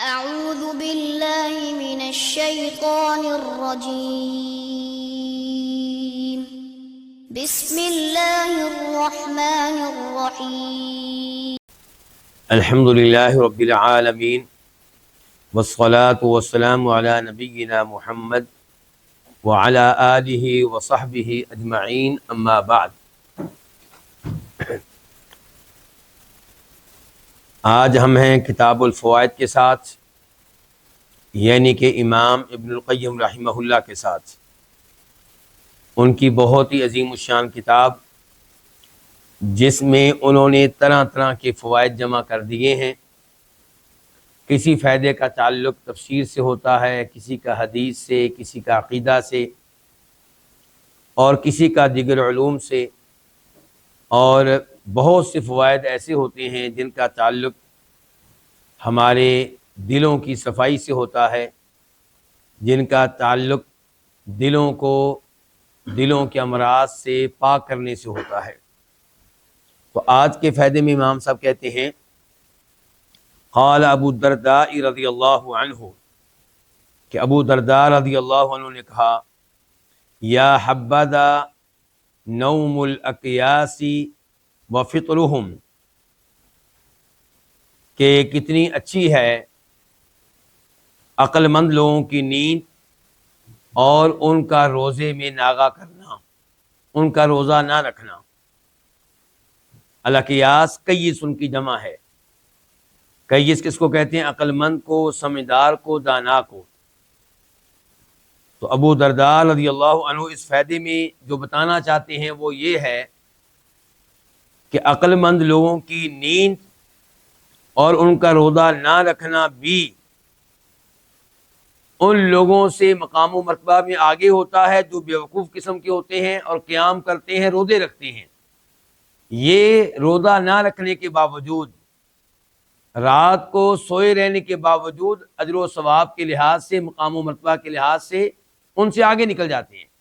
أعوذ بالله من الشيطان الرجيم بسم الله الرحمن الرحيم الحمد لله رب العالمين والصلاة والسلام على نبينا محمد وعلى آله وصحبه أجمعين أما بعد۔ آج ہم ہیں کتاب الفوائد کے ساتھ، یعنی کہ امام ابن القیم رحمہ اللہ کے ساتھ، ان کی بہت ہی عظیم الشان کتاب جس میں انہوں نے طرح طرح کے فوائد جمع کر دیے ہیں۔ کسی فائدے کا تعلق تفسیر سے ہوتا ہے، کسی کا حدیث سے، کسی کا عقیدہ سے، اور کسی کا دیگر علوم سے، اور بہت سے فوائد ایسے ہوتے ہیں جن کا تعلق ہمارے دلوں کی صفائی سے ہوتا ہے، جن کا تعلق دلوں کے امراض سے پاک کرنے سے ہوتا ہے۔ تو آج کے فائدے میں امام صاحب کہتے ہیں، قال ابو الدرداء رضی اللہ عنہ، کہ ابو درداء رضی اللہ عنہ نے کہا، یا حبذا نوم الاکیاس وفطرهم، کہ کتنی اچھی ہے عقل مند لوگوں کی نیند اور ان کا روزے میں ناغہ کرنا، ان کا روزہ نہ رکھنا۔ الاکیاس کیس ان کی جمع ہے۔ کیس کس کو کہتے ہیں؟ عقل مند کو، سمجھدار کو، دانا کو۔ تو ابو درداء رضی اللہ عنہ اس فائدے میں جو بتانا چاہتے ہیں وہ یہ ہے کہ عقل مند لوگوں کی نیند اور ان کا روزہ نہ رکھنا بھی ان لوگوں سے مقام و مرتبہ میں آگے ہوتا ہے جو بیوقوف قسم کے ہوتے ہیں اور قیام کرتے ہیں، روزے رکھتے ہیں۔ یہ روزہ نہ رکھنے کے باوجود، رات کو سوئے رہنے کے باوجود اجر و ثواب کے لحاظ سے، مقام و مرتبہ کے لحاظ سے ان سے آگے نکل جاتے ہیں۔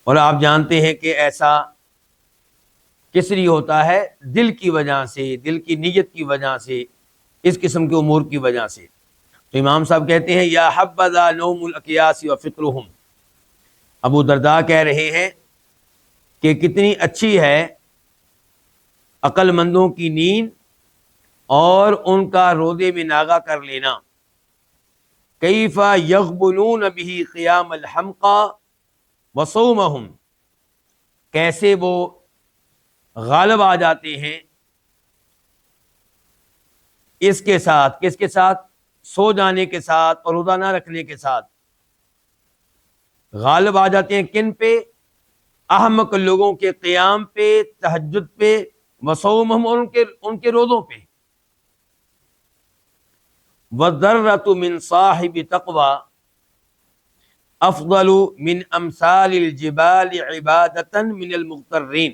اور آپ جانتے ہیں کہ ایسا کس لیے ہوتا ہے؟ دل کی وجہ سے، دل کی نیت کی وجہ سے، اس قسم کے امور کی وجہ سے۔ تو امام صاحب کہتے ہیں، یا حبذا نوم الاکیاس وفطرهم، ابو درداء کہہ رہے ہیں کہ کتنی اچھی ہے عقل مندوں کی نیند اور ان کا روزے میں ناغہ کر لینا۔ کیف یغبنون به قیام الحمقى وصومهم، کیسے وہ غالب آ جاتے ہیں اس کے ساتھ، کس کے ساتھ؟ سو جانے کے ساتھ اور روزہ نہ رکھنے کے ساتھ۔ غالب آ جاتے ہیں کن پہ؟ احمق لوگوں کے قیام پہ، تہجد پہ، وصومہم، ان کے روزوں پہ۔ وَالذَّرَّةُ مِنْ صَاحِبِ تَقْوَى افضل من امثال الجبال عبادة من المغترین،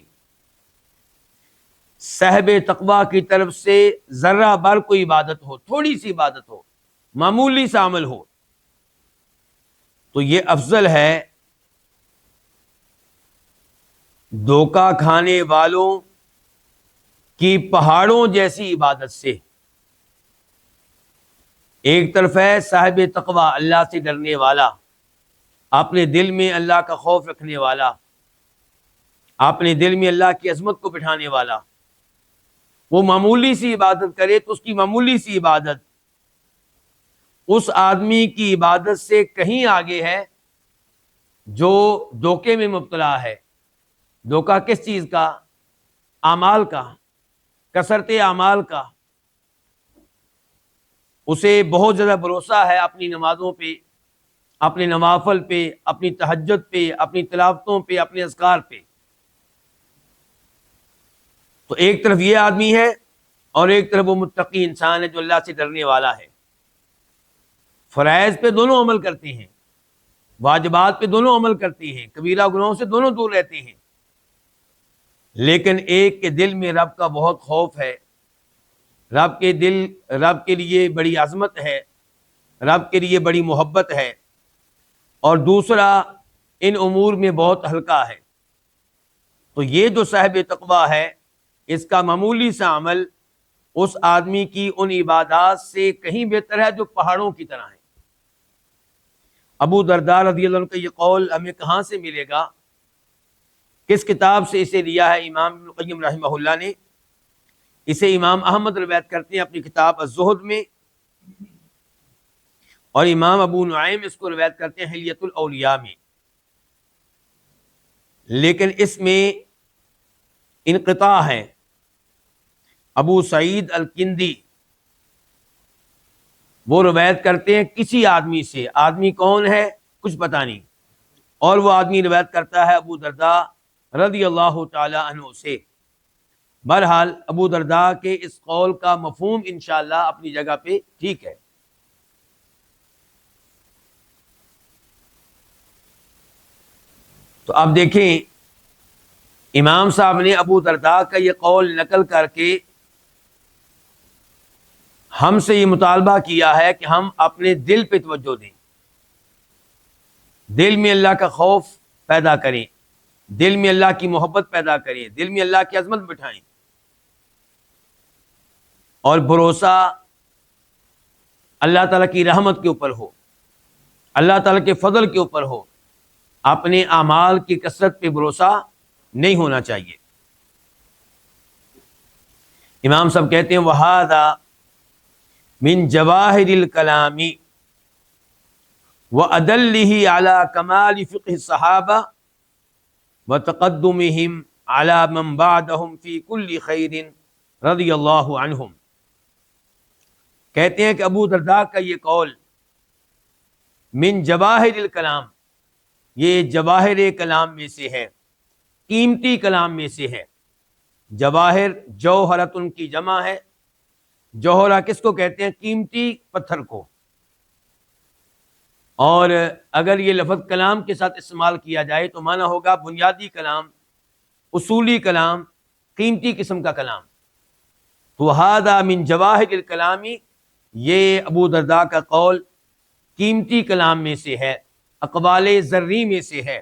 صاحب تقویٰ کی طرف سے ذرہ بر کوئی عبادت ہو، تھوڑی سی عبادت ہو، معمولی سا عمل ہو، تو یہ افضل ہے دھوکہ کھانے والوں کی پہاڑوں جیسی عبادت سے۔ ایک طرف ہے صاحب تقویٰ، اللہ سے ڈرنے والا، اپنے دل میں اللہ کا خوف رکھنے والا، اپنے دل میں اللہ کی عظمت کو بٹھانے والا۔ وہ معمولی سی عبادت کرے تو اس کی معمولی سی عبادت اس آدمی کی عبادت سے کہیں آگے ہے جو دھوکے میں مبتلا ہے۔ دھوکہ کس چیز کا؟ اعمال کا، کثرت اعمال کا۔ اسے بہت زیادہ بھروسہ ہے اپنی نمازوں پہ، اپنے نوافل پہ، اپنی تہجد پہ، اپنی تلاوتوں پہ، اپنے اذکار پہ۔ تو ایک طرف یہ آدمی ہے اور ایک طرف وہ متقی انسان ہے جو اللہ سے ڈرنے والا ہے، فرائض پہ دونوں عمل کرتے ہیں، واجبات پہ دونوں عمل کرتے ہیں، کبیرہ گناہوں سے دونوں دور رہتے ہیں، لیکن ایک کے دل میں رب کا بہت خوف ہے، رب کے لیے بڑی عظمت ہے، رب کے لیے بڑی محبت ہے، اور دوسرا ان امور میں بہت ہلکا ہے۔ تو یہ جو صاحب تقویٰ ہے، اس کا معمولی سا عمل اس آدمی کی ان عبادات سے کہیں بہتر ہے جو پہاڑوں کی طرح ہیں۔ ابو درداء رضی اللہ عنہ کا یہ قول ہمیں کہاں سے ملے گا؟ کس کتاب سے اسے لیا ہے؟ امام ابن القیم رحمہ اللہ نے اسے امام احمد روایت کرتے ہیں اپنی کتاب الزہد میں، اور امام ابو نعیم اس کو روایت کرتے ہیں حلیۃ الاولیاء میں، لیکن اس میں انقطاع ہے۔ ابو سعید الکندی وہ روایت کرتے ہیں کسی آدمی سے، آدمی کون ہے کچھ پتہ نہیں، اور وہ آدمی روایت کرتا ہے ابو درداء رضی اللہ تعالی عنہ سے۔ بہرحال ابو درداء کے اس قول کا مفہوم انشاءاللہ اپنی جگہ پہ ٹھیک ہے۔ تو اب دیکھیں امام صاحب نے ابو درداء کا یہ قول نقل کر کے ہم سے یہ مطالبہ کیا ہے کہ ہم اپنے دل پہ توجہ دیں، دل میں اللہ کا خوف پیدا کریں، دل میں اللہ کی محبت پیدا کریں، دل میں اللہ کی عظمت بٹھائیں، اور بھروسہ اللہ تعالیٰ کی رحمت کے اوپر ہو، اللہ تعالیٰ کے فضل کے اوپر ہو، اپنے اعمال کی کثرت پہ بھروسہ نہیں ہونا چاہیے۔ امام صاحب کہتے ہیں وَهَذَا من جواہر الکلام وَأَدَلِّهِ عَلَى كَمَالِ فِقْهِ الصَّحَابَةِ وَتَقَدُّمِهِمْ عَلَى مَنْ بَعْدَهُمْ فِي كُلِّ خَيْرٍ رضی اللہ عنہم۔ کہتے ہیں کہ ابو درداء کا یہ قول من جواہر الکلام، یہ جواہر کلام میں سے ہے، قیمتی کلام میں سے ہے۔ جواہر جوہرتن کی جمع ہے، جوہرہ کس کو کہتے ہیں؟ قیمتی پتھر کو، اور اگر یہ لفظ کلام کے ساتھ استعمال کیا جائے تو معنی ہوگا بنیادی کلام، اصولی کلام، قیمتی قسم کا کلام۔ تو ھذا من جواہر الکلامی، یہ ابو درداء کا قول قیمتی کلام میں سے ہے، اقوال زرعی میں سے ہے۔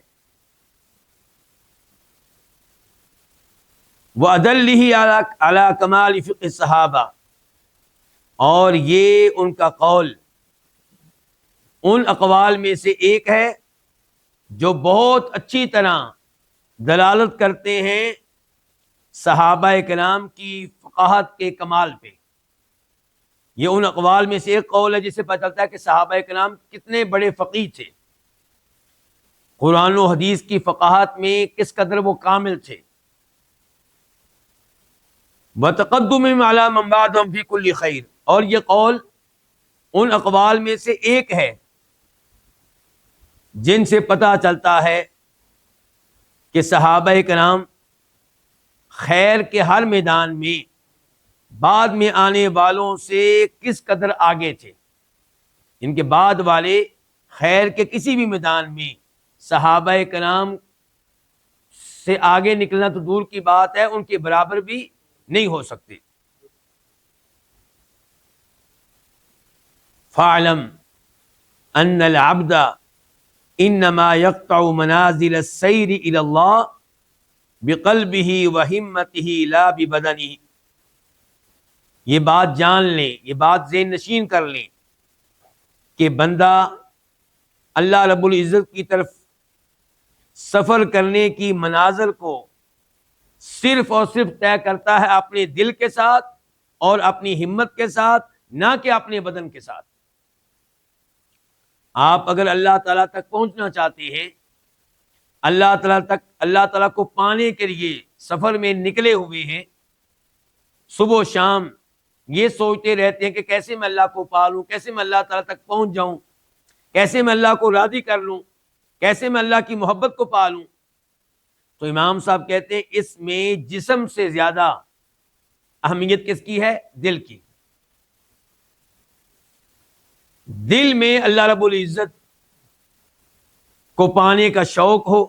وَأَدَلِّهِ عَلَى كَمَالِ فِقْهِ الصَّحَابَةِ، اور یہ ان کا قول ان اقوال میں سے ایک ہے جو بہت اچھی طرح دلالت کرتے ہیں صحابہ کرام کی فقاہت کے کمال پہ۔ یہ ان اقوال میں سے ایک قول ہے جس سے پتہ چلتا ہے کہ صحابہ کرام کتنے بڑے فقیہ تھے، قرآن و حدیث کی فقاہت میں کس قدر وہ کامل تھے۔ وَتَقَدُّمِهِمْ عَلَى مَنْ بَعْدَهُمْ فِي كُلِّ خَيْرٍ، اور یہ قول ان اقوال میں سے ایک ہے جن سے پتہ چلتا ہے کہ صحابہ کرام خیر کے ہر میدان میں بعد میں آنے والوں سے کس قدر آگے تھے۔ ان کے بعد والے خیر کے کسی بھی میدان میں صحابہ کرام سے آگے نکلنا تو دور کی بات ہے، ان کے برابر بھی نہیں ہو سکتے۔ فَاعْلَمْ أَنَّ الْعَبْدَ إِنَّمَا يَقْطَعُ مَنَازِلَ السَّيْرِ إِلَى اللَّهِ بِقَلْبِهِ وَهِمَّتِهِ لَا بِبَدَنِهِ۔ یہ بات جان لیں، یہ بات ذہن نشین کر لیں کہ بندہ اللہ رب العزت کی طرف سفر کرنے کی منازل کو صرف اور صرف طے کرتا ہے اپنے دل کے ساتھ اور اپنی ہمت کے ساتھ، نہ کہ اپنے بدن کے ساتھ۔ آپ اگر اللہ تعالیٰ تک پہنچنا چاہتے ہیں، اللہ تعالیٰ کو پانے کے لیے سفر میں نکلے ہوئے ہیں، صبح و شام یہ سوچتے رہتے ہیں کہ کیسے میں اللہ کو پالوں، کیسے میں اللہ تعالیٰ تک پہنچ جاؤں، کیسے میں اللہ کو راضی کر لوں، کیسے میں اللہ کی محبت کو پالوں، تو امام صاحب کہتے ہیں اس میں جسم سے زیادہ اہمیت کس کی ہے؟ دل کی۔ دل میں اللہ رب العزت کو پانے کا شوق ہو،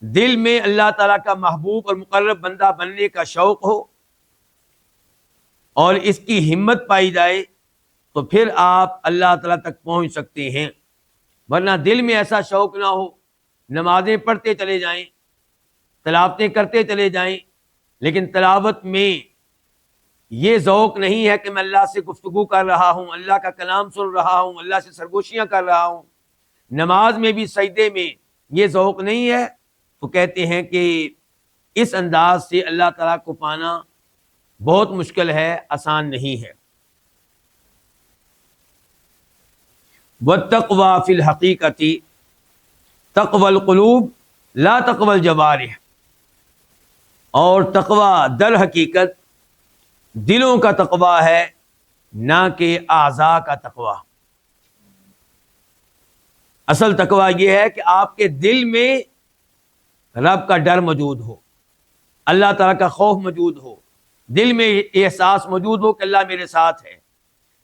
دل میں اللہ تعالیٰ کا محبوب اور مقرب بندہ بننے کا شوق ہو، اور اس کی ہمت پائی جائے، تو پھر آپ اللہ تعالیٰ تک پہنچ سکتے ہیں۔ ورنہ دل میں ایسا شوق نہ ہو، نمازیں پڑھتے چلے جائیں، تلاوتیں کرتے چلے جائیں، لیکن تلاوت میں یہ ذوق نہیں ہے کہ میں اللہ سے گفتگو کر رہا ہوں، اللہ کا کلام سن رہا ہوں، اللہ سے سرگوشیاں کر رہا ہوں، نماز میں بھی سجدے میں یہ ذوق نہیں ہے، تو کہتے ہیں کہ اس انداز سے اللہ تعالیٰ کو پانا بہت مشکل ہے، آسان نہیں ہے۔ وَالتَّقْوَى فِي الْحَقِيقَةِ تقوی القلوب لا تقوی الجوارح، اور تقوی در حقیقت دلوں کا تقوی ہے، نہ کہ اعضاء کا تقوی۔ اصل تقوی یہ ہے کہ آپ کے دل میں رب کا ڈر موجود ہو، اللہ تعالیٰ کا خوف موجود ہو، دل میں یہ احساس موجود ہو کہ اللہ میرے ساتھ ہے،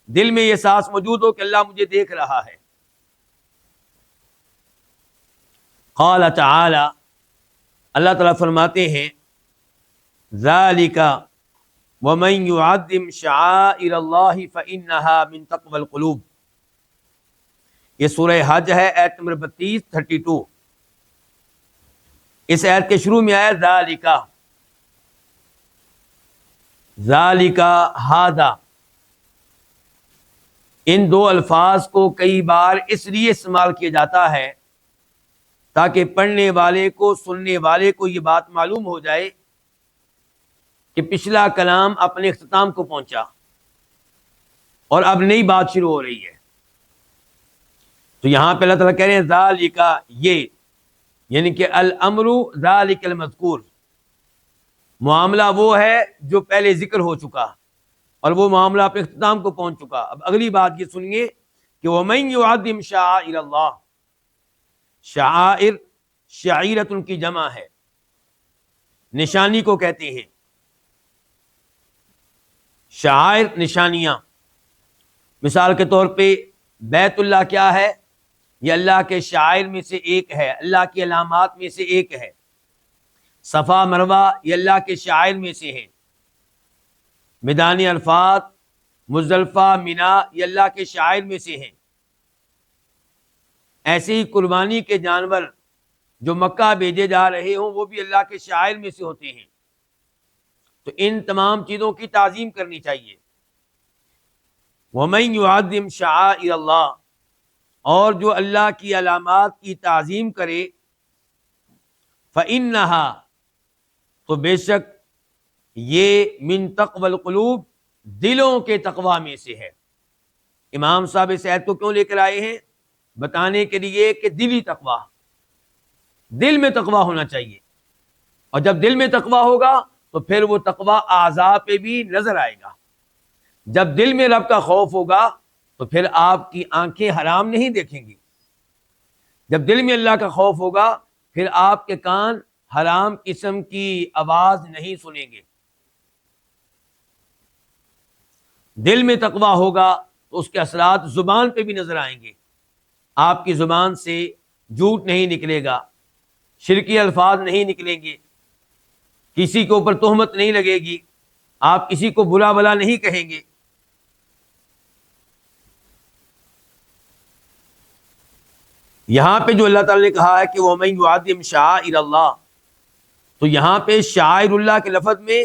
دل میں یہ احساس موجود ہو کہ اللہ مجھے دیکھ رہا ہے۔ قال تعالی، اللہ تعالیٰ فرماتے ہیں ذالک ومن يعظم شعائر اللہ فإنها من تقوی القلوب، یہ سورہ حج ہے، آیت نمبر 32 اس آیت کے شروع میں آیا ذالک ھذا، ان دو الفاظ کو کئی بار اس لیے استعمال کیا جاتا ہے تاکہ پڑھنے والے کو، سننے والے کو یہ بات معلوم ہو جائے کہ پچھلا کلام اپنے اختتام کو پہنچا اور اب نئی بات شروع ہو رہی ہے۔ تو یہاں پہ اللہ تعالیٰ کہہ رہے ہیں ذالک، یہ یعنی کہ الامر ذالک المذکور، معاملہ وہ ہے جو پہلے ذکر ہو چکا اور وہ معاملہ اپنے اختتام کو پہنچ چکا۔ اب اگلی بات یہ سنیے کہ وَمَن يُعَظِّمْ شَعَائِرَ اللَّهِ، شعائر شعیرت ان کی جمع ہے، نشانی کو کہتے ہیں، شعائر نشانیاں۔ مثال کے طور پہ بیت اللہ کیا ہے؟ یہ اللہ کے شعائر میں سے ایک ہے، اللہ کی علامات میں سے ایک ہے۔ صفا مروہ یہ اللہ کے شعائر میں سے ہیں۔ میدان عرفات، مزدلفہ، مینا یہ اللہ کے شعائر میں سے ہیں۔ ایسے ہی قربانی کے جانور جو مکہ بھیجے جا رہے ہوں وہ بھی اللہ کے شعائر میں سے ہوتے ہیں۔ تو ان تمام چیزوں کی تعظیم کرنی چاہیے۔ وَمَن يُعَظِّمْ شَعَائِرَ اللَّهِ، اور جو اللہ کی علامات کی تعظیم کرے، فَإِنَّهَا، تو بے شک یہ من تقوی القلوب، دلوں کے تقوی میں سے ہے۔ امام صاحب اس آیت کو کیوں لے کر آئے ہیں؟ بتانے کے لیے کہ دلی تقوی، دل میں تقوی ہونا چاہیے، اور جب دل میں تقوی ہوگا تو پھر وہ تقوی اعضاء پہ بھی نظر آئے گا۔ جب دل میں رب کا خوف ہوگا تو پھر آپ کی آنکھیں حرام نہیں دیکھیں گی، جب دل میں اللہ کا خوف ہوگا پھر آپ کے کان حرام قسم کی آواز نہیں سنیں گے۔ دل میں تقوی ہوگا تو اس کے اثرات زبان پہ بھی نظر آئیں گے، آپ کی زبان سے جھوٹ نہیں نکلے گا، شرکی الفاظ نہیں نکلیں گے، کسی کے اوپر تہمت نہیں لگے گی، آپ کسی کو برا بلا نہیں کہیں گے۔ یہاں پہ جو اللہ تعالیٰ نے کہا ہے کہ وَمَن يُعَظِّمْ شَعَائِرَ اللَّهِ، تو یہاں پہ شاعر اللہ کے لفظ میں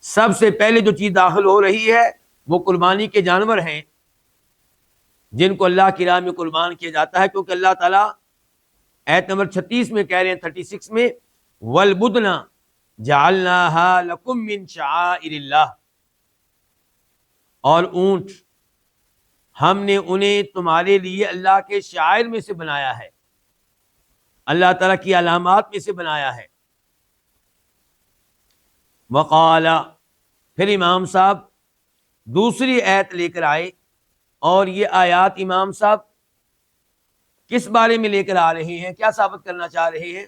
سب سے پہلے جو چیز داخل ہو رہی ہے وہ قربانی کے جانور ہیں جن کو اللہ کی راہ میں قربان کیا جاتا ہے، کیونکہ اللہ تعالیٰ آیت نمبر 36 میں کہہ رہے ہیں، 36 میں وَالْبُدْنَ جَعَلْنَاهَا لَكُم مِّن شَعَائِرِ اللَّهِ، اور اونٹ ہم نے انہیں تمہارے لیے اللہ کے شاعر میں سے بنایا ہے، اللہ تعالیٰ کی علامات میں سے بنایا ہے۔ وقال، پھر امام صاحب دوسری آیت لے کر آئے، اور یہ آیات امام صاحب کس بارے میں لے کر آ رہے ہیں، کیا ثابت کرنا چاہ رہے ہیں؟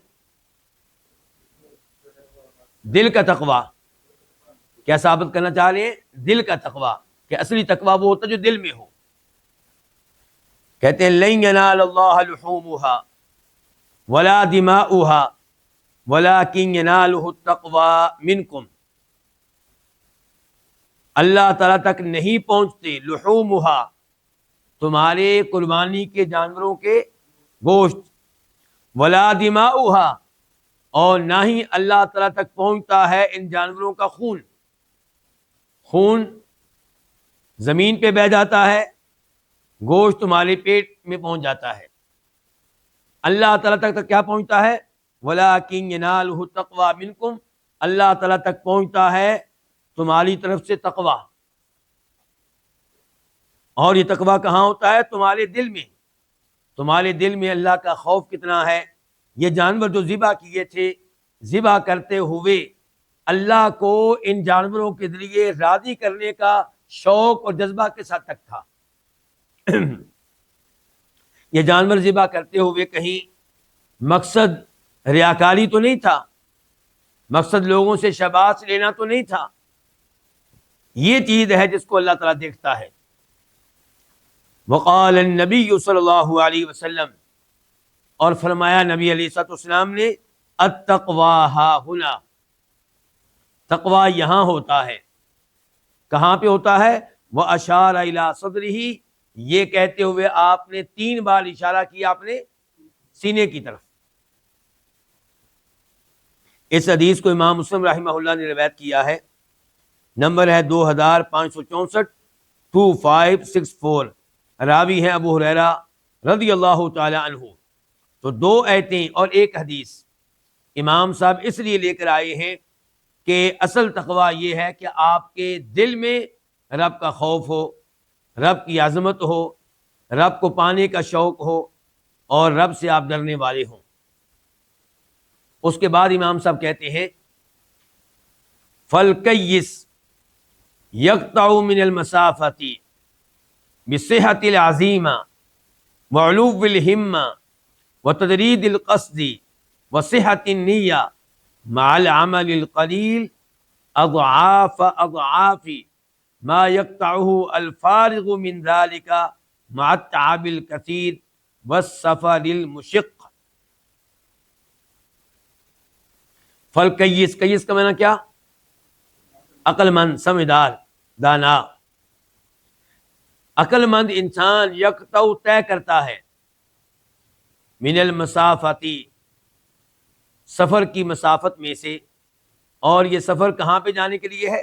دل کا تقوی۔ کیا ثابت کرنا چاہ رہے ہیں؟ دل کا تقوی، کہ اصلی تقوی وہ ہوتا ہے جو دل میں ہو۔ کہتے ہیں لن ینال اللہ لحومها ولا دماؤها ولکن ینالہ التقوی منکم، اللہ تعالیٰ تک نہیں پہنچتے لحومها، تمہارے قربانی کے جانوروں کے گوشت، ولا دماؤها، اور نہ ہی اللہ تعالیٰ تک پہنچتا ہے ان جانوروں کا خون۔ خون زمین پہ بہہ جاتا ہے، گوشت تمہارے پیٹ میں پہنچ جاتا ہے، اللہ تعالیٰ تک کیا پہنچتا ہے؟ وَلَٰكِن يَنَالُهُ التَّقْوَىٰ مِنكُمْ، اللہ تعالیٰ تک پہنچتا ہے تمہاری طرف سے تقویٰ. اور یہ تقویٰ کہاں ہوتا ہے؟ تمہارے دل میں. تمہارے دل میں اللہ کا خوف کتنا ہے؟ یہ جانور جو ذبح کیے تھے، ذبح کرتے ہوئے اللہ کو ان جانوروں کے ذریعے راضی کرنے کا شوق اور جذبہ کس حد تک تھا؟ یہ جانور ذبح کرتے ہوئے کہیں مقصد ریاکاری تو نہیں تھا، مقصد لوگوں سے شاباش لینا تو نہیں تھا. یہ چیز ہے جس کو اللہ تعالیٰ دیکھتا ہے. وقال النبی صلی اللہ علیہ وسلم، اور فرمایا نبی علیہ الصلوۃ والسلام نے، التقویٰ ہا ہنا، تقویٰ یہاں ہوتا ہے. کہاں پہ ہوتا ہے؟ واشار الی صدرہ، یہ کہتے ہوئے آپ نے 3 بار اشارہ کیا اپنے سینے کی طرف. اس حدیث کو امام مسلم رحمہ اللہ نے روایت کیا ہے، نمبر ہے 2564 2564، راوی ہیں ابو ہریرہ رضی اللہ تعالی عنہ. تو 2 آیتیں اور 1 حدیث امام صاحب اس لیے لے کر آئے ہیں کہ اصل تقویٰ یہ ہے کہ آپ کے دل میں رب کا خوف ہو، رب کی عظمت ہو، رب کو پانے کا شوق ہو، اور رب سے آپ ڈرنے والے ہوں. اس کے بعد امام صاحب کہتے ہیں فَالْكَيِّسْ يَقْطَعُ مِنَ الْمَسَافَةِ بِالصِّحَةِ الْعَظِيمَةِ وَعُلُوِّ الْهِمَّةِ وَتَدْرِيدِ الْقَصْدِ وَصِحَةِ النِّيَّةِ مَعَ الْعَمَلِ الْقَلِيلِ أَضْعَافَ أَضْعَافِ مَا يَقْطَعُهُ الْفَارِغُ مِنْ ذَلِكَ مَعَ التَّعَبِ الْكَثِيرِ وَالسَّفَرِ الْمُشِقِّ. فَالْكَيِّسْ، کیس کا معنی کیا؟ عقل مند، سمجھدار، دانا. عقل مند انسان یقطع طے کرتا ہے، من المسافتی، سفر کی مسافت میں سے. اور یہ سفر کہاں پہ جانے کے لیے ہے؟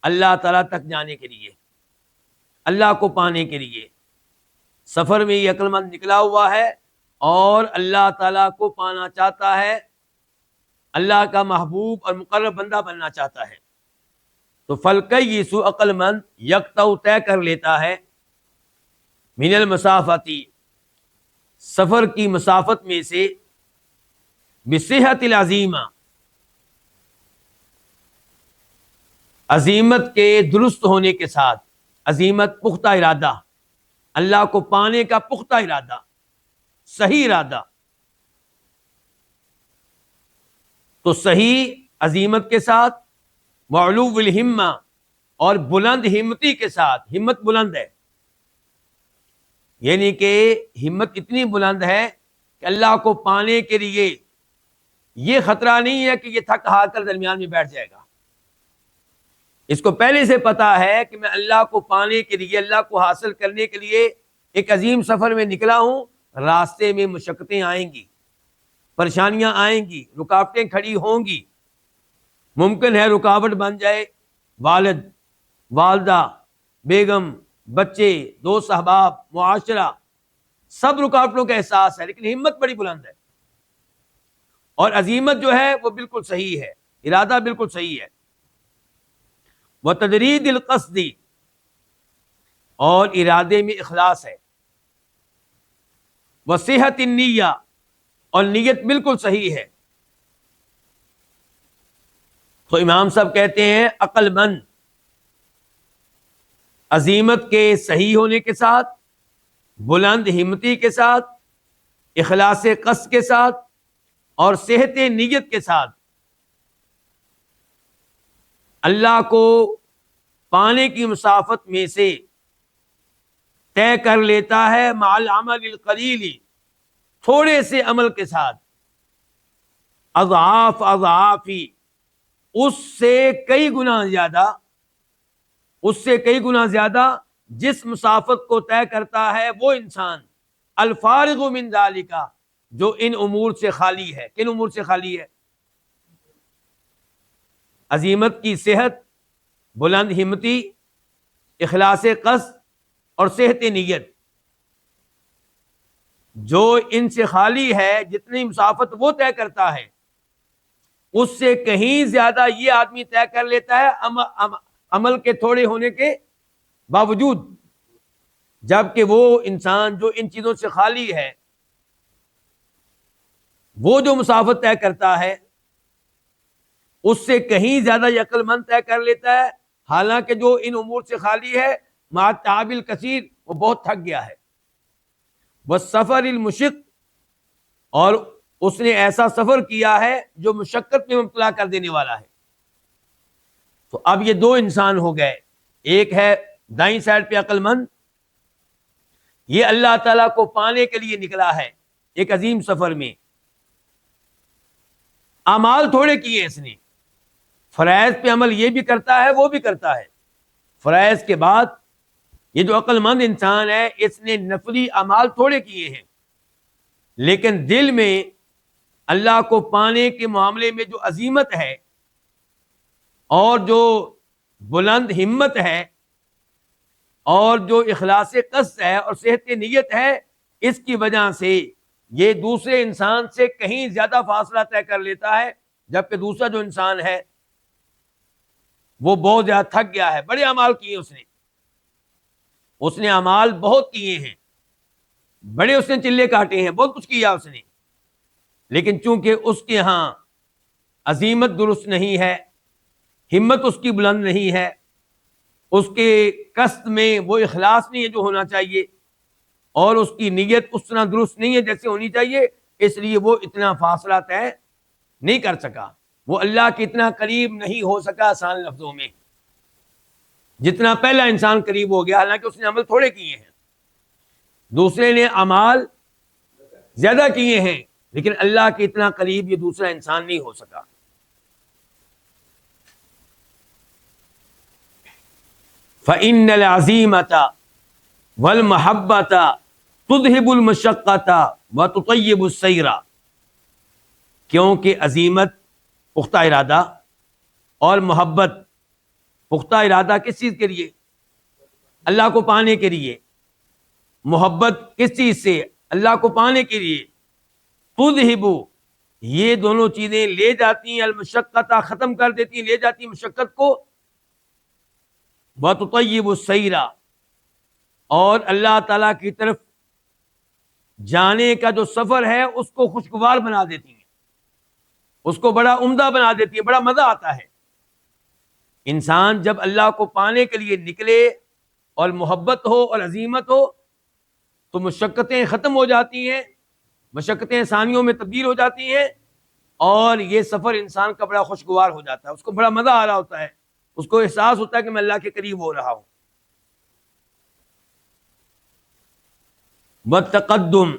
اللہ تعالیٰ تک جانے کے لیے، اللہ کو پانے کے لیے. سفر میں یہ عقل مند نکلا ہوا ہے اور اللہ تعالیٰ کو پانا چاہتا ہے، اللہ کا محبوب اور مقرب بندہ بننا چاہتا ہے. تو فَالْكَيِّسُ، عقل مند، یقطع طے کر لیتا ہے، من المسافتی، سفر کی مسافت میں سے، بِالصِّحَةِ الْعَظِيمَةِ، عظیمت کے درست ہونے کے ساتھ. عظیمت پختہ ارادہ، اللہ کو پانے کا پختہ ارادہ، صحیح ارادہ. تو صحیح عظیمت کے ساتھ، وعلو الہمہ، اور بلند ہمتی کے ساتھ. ہمت بلند ہے، یعنی کہ ہمت اتنی بلند ہے کہ اللہ کو پانے کے لیے یہ خطرہ نہیں ہے کہ یہ تھک ہار کر درمیان میں بیٹھ جائے گا. اس کو پہلے سے پتا ہے کہ میں اللہ کو پانے کے لیے، اللہ کو حاصل کرنے کے لیے ایک عظیم سفر میں نکلا ہوں. راستے میں مشقتیں آئیں گی، پریشانیاں آئیں گی، رکاوٹیں کھڑی ہوں گی. ممکن ہے رکاوٹ بن جائے والد، والدہ، بیگم، بچے، دوست احباب، معاشرہ، سب رکاوٹوں کا احساس ہے، لیکن ہمت بڑی بلند ہے. اور عظیمت جو ہے وہ بالکل صحیح ہے، ارادہ بالکل صحیح ہے. وتدرید القصد، اور ارادے میں اخلاص ہے. وصحۃ النیہ، اور نیت بالکل صحیح ہے. تو امام صاحب کہتے ہیں عقل مند عظیمت کے صحیح ہونے کے ساتھ، بلند ہمتی کے ساتھ، اخلاص قصد کے ساتھ، اور صحت نیت کے ساتھ اللہ کو پانے کی مسافت میں سے طے کر لیتا ہے، مع العمل القلیل، تھوڑے سے عمل کے ساتھ، اضعاف اضعافی، اس سے کئی گنا زیادہ، اس سے کئی گنا زیادہ جس مسافت کو طے کرتا ہے وہ انسان، الفارغ من ذالک، جو ان امور سے خالی ہے. کن امور سے خالی ہے؟ عظیمت کی صحت، بلند ہمتی، اخلاص قصد اور صحت نیت، جو ان سے خالی ہے، جتنی مسافت وہ طے کرتا ہے اس سے کہیں زیادہ یہ آدمی طے کر لیتا ہے عمل کے تھوڑے ہونے کے باوجود، جبکہ وہ انسان جو ان چیزوں سے خالی ہے، وہ جو مسافت طے کرتا ہے اس سے کہیں زیادہ یہ عقل مند طے کر لیتا ہے، حالانکہ جو ان امور سے خالی ہے مع التعب الکثیر وہ بہت تھک گیا ہے۔ والسفر المشق، اور اس نے ایسا سفر کیا ہے جو مشقت میں مبتلا کر دینے والا ہے۔ تو اب یہ دو انسان ہو گئے، ایک ہے دائیں سائڈ پہ عقل مند، یہ اللہ تعالیٰ کو پانے کے لیے نکلا ہے ایک عظیم سفر میں، اعمال تھوڑے کیے اس نے، فرائض پہ عمل یہ بھی کرتا ہے وہ بھی کرتا ہے، فرائض کے بعد یہ جو عقل مند انسان ہے اس نے نفلی اعمال تھوڑے کیے ہیں، لیکن دل میں اللہ کو پانے کے معاملے میں جو عزیمت ہے اور جو بلند ہمت ہے اور جو اخلاص قصد ہے اور صحت نیت ہے، اس کی وجہ سے یہ دوسرے انسان سے کہیں زیادہ فاصلہ طے کر لیتا ہے، جبکہ دوسرا جو انسان ہے وہ بہت زیادہ تھک گیا ہے، بڑے اعمال کیے اس نے اعمال بہت کیے ہیں، بڑے اس نے چلے کاٹے ہیں، بہت کچھ کیا اس نے، لیکن چونکہ اس کے ہاں عزیمت درست نہیں ہے، ہمت اس کی بلند نہیں ہے، اس کے قصد میں وہ اخلاص نہیں ہے جو ہونا چاہیے، اور اس کی نیت اس طرح درست نہیں ہے جیسے ہونی چاہیے، اس لیے وہ اتنا فاصلہ طے نہیں کر سکا، وہ اللہ کے اتنا قریب نہیں ہو سکا آسان لفظوں میں جتنا پہلا انسان قریب ہو گیا، حالانکہ اس نے عمل تھوڑے کیے ہیں، دوسرے نے اعمال زیادہ کیے ہیں، لیکن اللہ کے اتنا قریب یہ دوسرا انسان نہیں ہو سکا۔ فَإِنَّ الْعَزِيمَةَ وَالْمَحَبَّةَ تُذْهِبُ الْمَشَقَّةَ وَتُطَيِّبُ السَّيْرَ، کیونکہ عزیمت پختہ ارادہ اور محبت، پختہ ارادہ کس چیز کے لیے؟ اللہ کو پانے کے لیے، محبت کس چیز سے؟ اللہ کو پانے کے لیے، تذہب، یہ دونوں چیزیں لے جاتی ہیں، المشقت، ختم کر دیتی ہیں، لے جاتی ہیں مشقت کو، وتطیب السیر، اور اللہ تعالیٰ کی طرف جانے کا جو سفر ہے اس کو خوشگوار بنا دیتی ہیں، اس کو بڑا عمدہ بنا دیتی ہیں، بڑا مزہ آتا ہے۔ انسان جب اللہ کو پانے کے لیے نکلے اور محبت ہو اور عزیمت ہو تو مشقتیں ختم ہو جاتی ہیں، مشقتیں آسانیوں میں تبدیل ہو جاتی ہیں، اور یہ سفر انسان کا بڑا خوشگوار ہو جاتا ہے، اس کو بڑا مزہ آ رہا ہوتا ہے، اس کو احساس ہوتا ہے کہ میں اللہ کے قریب ہو رہا ہوں۔ والتقدم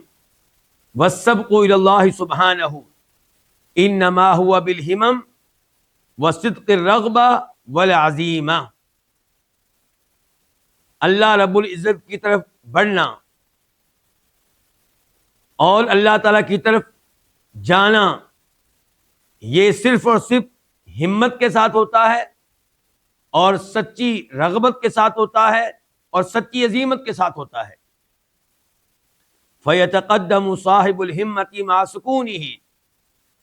والسبق الى اللہ سبحانہ انما هو بالہمم وصدق الرغبہ والعزیمہ، اللہ رب العزت کی طرف بڑھنا اور اللہ تعالیٰ کی طرف جانا، یہ صرف اور صرف ہمت کے ساتھ ہوتا ہے اور سچی رغبت کے ساتھ ہوتا ہے اور سچی عزیمت کے ساتھ ہوتا ہے۔ فَيَتَقَدَّمُ صَاحِبُ الْهِمَّةِ مَعَ سُكُونِهِ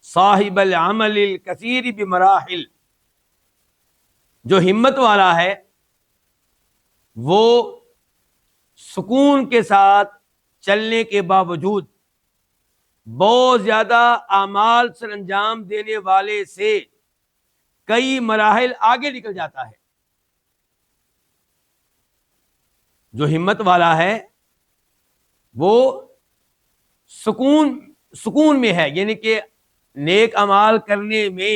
صَاحِبَ الْعَمَلِ الْكَثِيرِ بِمَرَاحِلِ، جو ہمت والا ہے وہ سکون کے ساتھ چلنے کے باوجود بہت زیادہ اعمال سر انجام دینے والے سے کئی مراحل آگے نکل جاتا ہے۔ جو ہمت والا ہے وہ سکون میں ہے، یعنی کہ نیک اعمال کرنے میں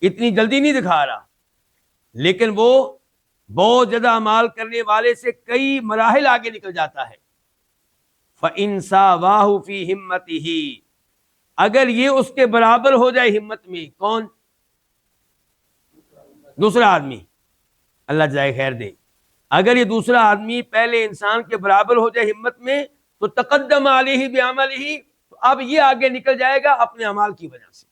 اتنی جلدی نہیں دکھا رہا، لیکن وہ بہت زیادہ اعمال کرنے والے سے کئی مراحل آگے نکل جاتا ہے۔ فَإِن سَاوَاهُ فِي ہمتِهِ، اگر یہ اس کے برابر ہو جائے ہمت میں، کون؟ دوسرا آدمی، اللہ جزائے خیر دے، اگر یہ دوسرا آدمی پہلے انسان کے برابر ہو جائے ہمت میں تو تقدم علیہ بعملہ، تو اب یہ آگے نکل جائے گا اپنے اعمال کی وجہ سے۔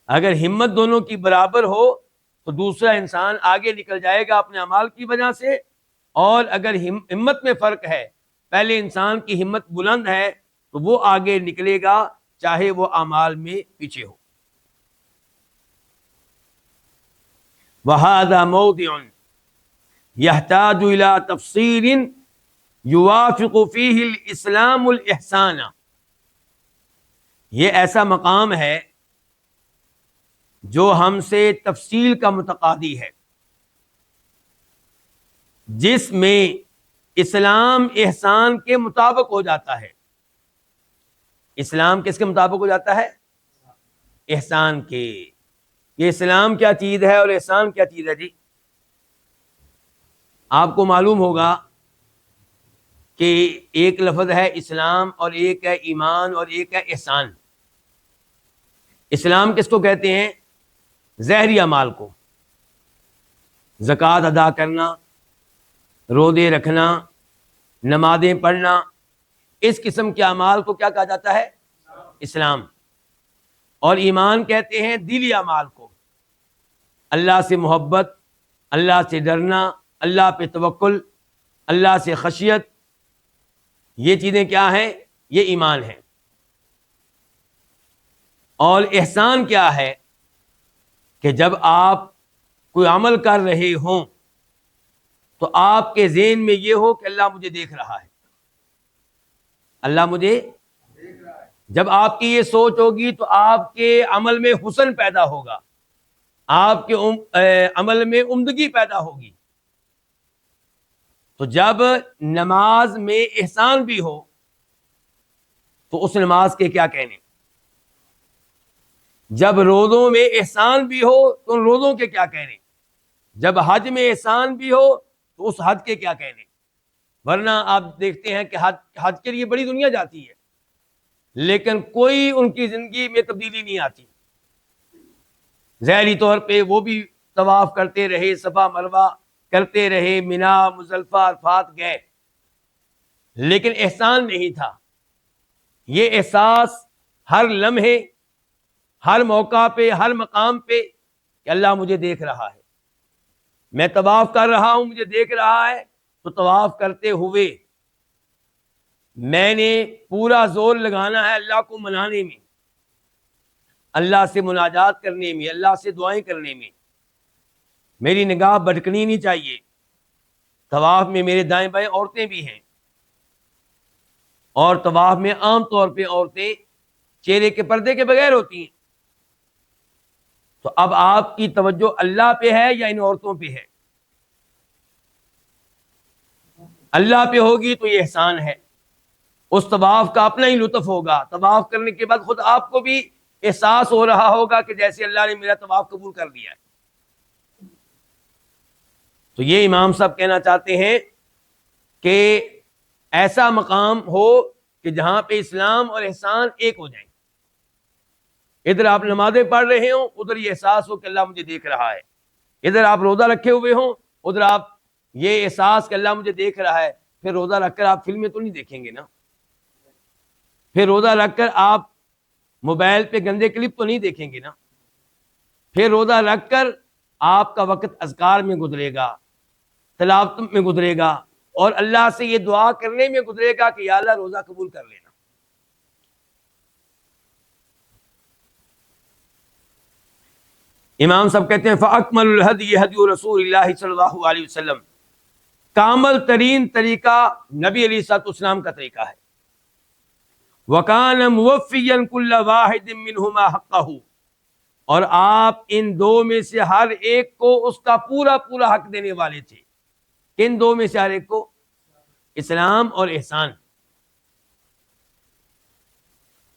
اگر ہمت دونوں کی برابر ہو تو دوسرا انسان آگے نکل جائے گا اپنے اعمال کی وجہ سے، اور اگر ہمت میں فرق ہے، پہلے انسان کی ہمت بلند ہے تو وہ آگے نکلے گا چاہے وہ اعمال میں پیچھے ہو۔ وَهَذَا مَوْضِعٌ يَحْتَاجُ إِلَى تَفْصِيلٍ يُوَافِقُ فِيهِ الْإِسْلَامُ الْإِحْسَانَ، یہ ایسا مقام ہے جو ہم سے تفصیل کا متقاضی ہے، جس میں اسلام احسان کے مطابق ہو جاتا ہے۔ اسلام کس کے مطابق ہو جاتا ہے؟ احسان کے۔ یہ اسلام کیا چیز ہے اور احسان کیا چیز ہے؟ جی آپ کو معلوم ہوگا کہ ایک لفظ ہے اسلام اور ایک ہے ایمان اور ایک ہے احسان۔ اسلام کس کو کہتے ہیں؟ ظاہری اعمال کو، زکوٰۃ ادا کرنا، روزے رکھنا، نمازیں پڑھنا، اس قسم کے اعمال کو کیا کہا جاتا ہے؟ اسلام۔ اور ایمان کہتے ہیں دلی اعمال کو، اللہ سے محبت، اللہ سے ڈرنا، اللہ پہ توکل، اللہ سے خشیت، یہ چیزیں کیا ہیں؟ یہ ایمان ہے۔ اور احسان کیا ہے؟ کہ جب آپ کوئی عمل کر رہے ہوں تو آپ کے ذہن میں یہ ہو کہ اللہ مجھے دیکھ رہا ہے، اللہ مجھے دیکھ رہا ہے۔ جب آپ کی یہ سوچ ہوگی تو آپ کے عمل میں حسن پیدا ہوگا، آپ کے عمل میں عمدگی پیدا ہوگی۔ تو جب نماز میں احسان بھی ہو تو اس نماز کے کیا کہنے، جب روزوں میں احسان بھی ہو تو ان روزوں کے کیا کہنے، جب حج میں احسان بھی ہو تو اس حج کے کیا کہنے۔ ورنہ آپ دیکھتے ہیں کہ حج کے لیے بڑی دنیا جاتی ہے لیکن کوئی ان کی زندگی میں تبدیلی نہیں آتی۔ ظاہری طور پہ وہ بھی طواف کرتے رہے، صفا مروہ کرتے رہے، مینا، مزدلفہ، عرفات گئے، لیکن احسان نہیں تھا۔ یہ احساس ہر لمحے، ہر موقع پہ، ہر مقام پہ کہ اللہ مجھے دیکھ رہا ہے، میں طواف کر رہا ہوں، مجھے دیکھ رہا ہے، تو طواف کرتے ہوئے میں نے پورا زور لگانا ہے اللہ کو منانے میں، اللہ سے مناجات کرنے میں، اللہ سے دعائیں کرنے میں۔ میری نگاہ بھٹکنی نہیں چاہیے۔ طواف میں میرے دائیں بائیں عورتیں بھی ہیں، اور طواف میں عام طور پہ عورتیں چہرے کے پردے کے بغیر ہوتی ہیں۔ تو اب آپ کی توجہ اللہ پہ ہے یا ان عورتوں پہ ہے؟ اللہ پہ ہوگی تو یہ احسان ہے، اس طواف کا اپنا ہی لطف ہوگا۔ طواف کرنے کے بعد خود آپ کو بھی احساس ہو رہا ہوگا کہ جیسے اللہ نے میرا طواف قبول کر لیا ہے۔ تو یہ امام صاحب کہنا چاہتے ہیں کہ ایسا مقام ہو کہ جہاں پہ اسلام اور احسان ایک ہو جائیں۔ ادھر آپ نمازیں پڑھ رہے ہوں، ادھر یہ احساس ہو کہ اللہ مجھے دیکھ رہا ہے۔ ادھر آپ روزہ رکھے ہوئے ہوں، ادھر آپ یہ احساس کہ اللہ مجھے دیکھ رہا ہے۔ پھر روزہ رکھ کر آپ فلمیں تو نہیں دیکھیں گے نا، پھر روزہ رکھ کر آپ موبائل پہ گندے کلپ تو نہیں دیکھیں گے نا، پھر روزہ رکھ کر آپ کا وقت اذکار میں گزرے گا، تلاوت میں گزرے گا، اور اللہ سے یہ دعا کرنے میں گزرے گا کہ یا اللہ روزہ قبول کر لینا۔ امام صاحب کہتے ہیں فَأَكْمَلُ الْهَدْيِ هَدْيُ رسول اللہ صلی اللہ علیہ وسلم، کامل ترین طریقہ نبی علیہ الصلوۃ والسلام کا طریقہ ہے۔ وَكَانَ مُوَفِّيًا كُلَّ وَاحِدٍ مِّنْهُمَا حَقَّهُ، اور آپ ان دو میں سے ہر ایک کو اس کا پورا پورا حق دینے والے تھے۔ کن دو میں سے ہر ایک کو؟ اسلام اور احسان۔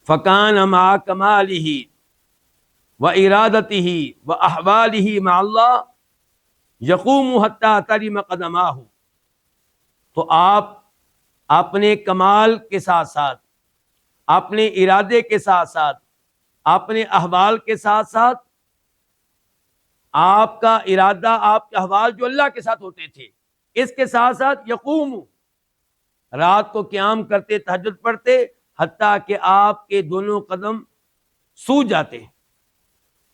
فَكَانَ مَعَ كَمَالِهِ وَإِرَادَتِهِ وَأَحْوَالِهِ مَعَ اللَّهِ يَقُومُ حَتَّى تَرِمَ قَدَمَاهُ، تو آپ اپنے کمال کے ساتھ ساتھ، اپنے ارادے کے ساتھ ساتھ، اپنے احوال کے ساتھ ساتھ، آپ کا ارادہ، آپ کے احوال جو اللہ کے ساتھ ہوتے تھے، اس کے ساتھ ساتھ یقوم، رات کو قیام کرتے، تہجد پڑھتے، حتیٰ کہ آپ کے دونوں قدم سوج جاتے۔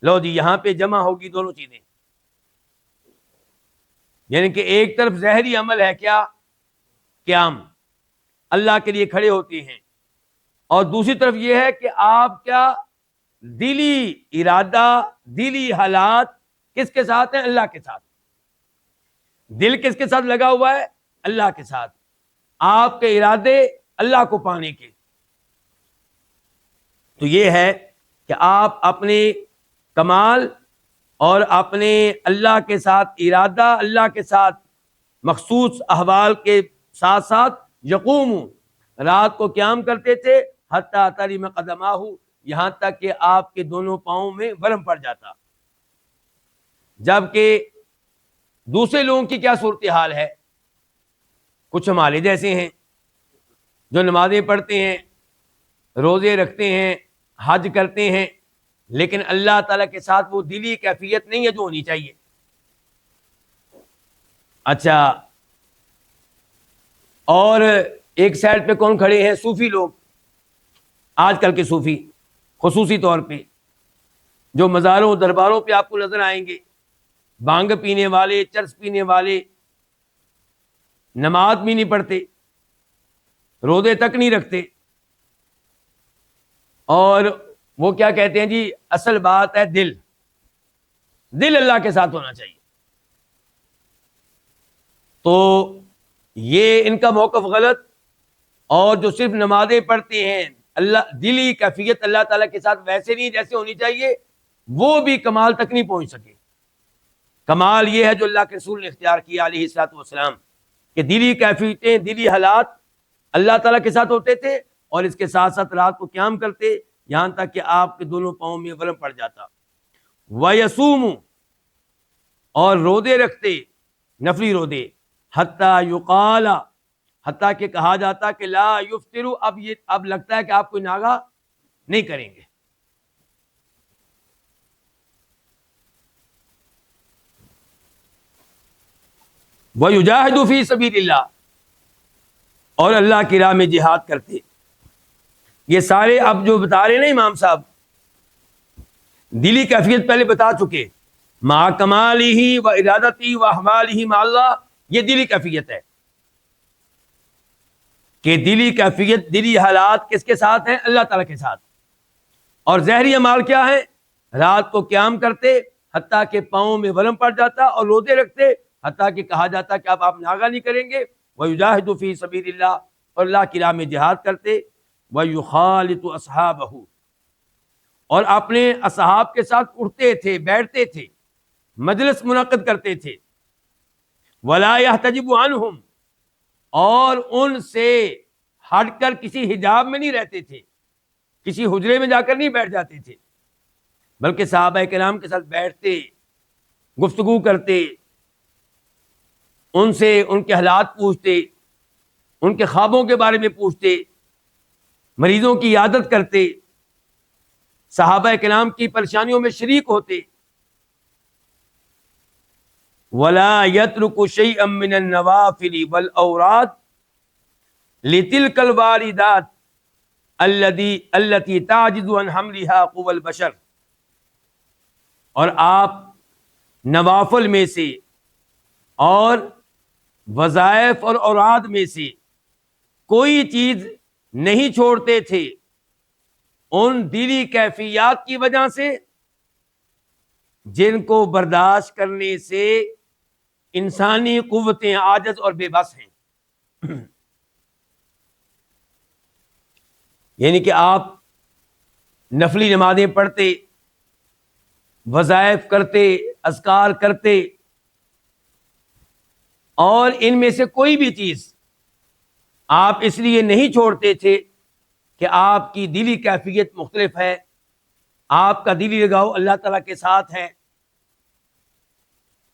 لو جی یہاں پہ جمع ہوگی دونوں چیزیں، یعنی کہ ایک طرف ظاہری عمل ہے کیا؟ قیام، اللہ کے لیے کھڑے ہوتے ہیں، اور دوسری طرف یہ ہے کہ آپ کیا دلی ارادہ، دلی حالات کس کے ساتھ ہیں؟ اللہ کے ساتھ۔ دل کس کے ساتھ لگا ہوا ہے؟ اللہ کے ساتھ۔ آپ کے ارادے اللہ کو پانے کے۔ تو یہ ہے کہ آپ اپنے کمال اور اپنے اللہ کے ساتھ ارادہ، اللہ کے ساتھ مخصوص احوال کے ساتھ ساتھ یقوم، رات کو قیام کرتے تھے، حتی ترم قدماہ، یہاں تک کہ آپ کے دونوں پاؤں میں ورم پڑ جاتا۔ جبکہ دوسرے لوگوں کی کیا صورتحال ہے؟ کچھ ہمارے جیسے ہیں جو نمازیں پڑھتے ہیں، روزے رکھتے ہیں، حج کرتے ہیں، لیکن اللہ تعالیٰ کے ساتھ وہ دلی کیفیت نہیں ہے جو ہونی چاہیے۔ اچھا، اور ایک سائڈ پہ کون کھڑے ہیں؟ صوفی لوگ، آج کل کے صوفی خصوصی طور پہ جو مزاروں درباروں پہ آپ کو نظر آئیں گے، بانگ پینے والے، چرس پینے والے، نماز بھی نہیں پڑھتے، روزے تک نہیں رکھتے، اور وہ کیا کہتے ہیں جی اصل بات ہے دل اللہ کے ساتھ ہونا چاہیے۔ تو یہ ان کا موقف غلط، اور جو صرف نمازیں پڑھتے ہیں، اللہ دلی کیفیت اللہ تعالیٰ کے ساتھ ویسے نہیں جیسے ہونی چاہیے، وہ بھی کمال تک نہیں پہنچ سکے۔ کمال یہ ہے جو اللہ کے رسول نے اختیار کیا علیہ الصلوۃ والسلام، کہ دلی کیفیتیں، دلی حالات اللہ تعالیٰ کے ساتھ ہوتے تھے، اور اس کے ساتھ ساتھ رات کو قیام کرتے یہاں تک کہ آپ کے دونوں پاؤں میں ورم پڑ جاتا۔ وَيَصُومُ، اور روزے رکھتے، نفلی روزے، حتیٰ یقال، حتیٰ کہ کہا جاتا کہ لا یفطر، اب لگتا ہے کہ آپ کوئی ناغہ نہیں کریں گے۔ وَيُجَاهِدُ فِي سَبِيلِ اللَّهِ، اور اللہ کی راہ میں جہاد کرتے۔ یہ سارے اب جو بتا رہے ہیں نا امام صاحب، دلی کیفیت پہلے بتا چکے، مع کمالہ و ارادتہ و احوالہ مع اللہ، یہ دلی کیفیت ہے کہ دلی کیفیت، دلی حالات کس کے ساتھ ہیں؟ اللہ تعالیٰ کے ساتھ۔ اور ظاہری اعمال کیا ہے؟ رات کو قیام کرتے حتیٰ کہ پاؤں میں ورم پڑ جاتا، اور روزے رکھتے حتیٰ کہ کہا جاتا کہ اب آپ ناغہ نہیں کریں گے۔ وَيُجَاهِدُ فِي سَبِيلِ اللَّهِ، اور اللہ کی راہ میں جہاد کرتے۔ وَيُخَالِطُ أَصْحَابَهُ، اور اپنے اصحاب کے ساتھ اٹھتے تھے، بیٹھتے تھے، مجلس منعقد کرتے تھے۔ وَلَا يَحْتَجِبُ عَنْهُمْ، اور ان سے ہٹ کر کسی حجاب میں نہیں رہتے تھے، کسی حجرے میں جا کر نہیں بیٹھ جاتے تھے، بلکہ صحابہ کرام کے ساتھ بیٹھتے، گفتگو کرتے، ان سے ان کے حالات پوچھتے، ان کے خوابوں کے بارے میں پوچھتے، مریضوں کی عیادت کرتے، صحابہ کرام کی پریشانیوں میں شریک ہوتے۔ وَلَا يَتْرُكُ شَيْئًا مِّنَ النَّوَافِلِ وَالْأَوْرَادِ لِتِلْكَ الْوَارِدَاتِ الَّتِي تَعْجِزُ عَنْ حَمْلِهَا قُوَّ الْبَشَرِ، اور آپ نوافل میں سے اور وظائف اور اوراد میں سے کوئی چیز نہیں چھوڑتے تھے ان دلی کیفیات کی وجہ سے جن کو برداشت کرنے سے انسانی قوتیں عاجز اور بے بس ہیں۔ یعنی کہ آپ نفلی نمازیں پڑھتے، وظائف کرتے، اذکار کرتے، اور ان میں سے کوئی بھی چیز آپ اس لیے نہیں چھوڑتے تھے کہ آپ کی دلی کیفیت مختلف ہے، آپ کا دلی لگاؤ اللہ تعالیٰ کے ساتھ ہے،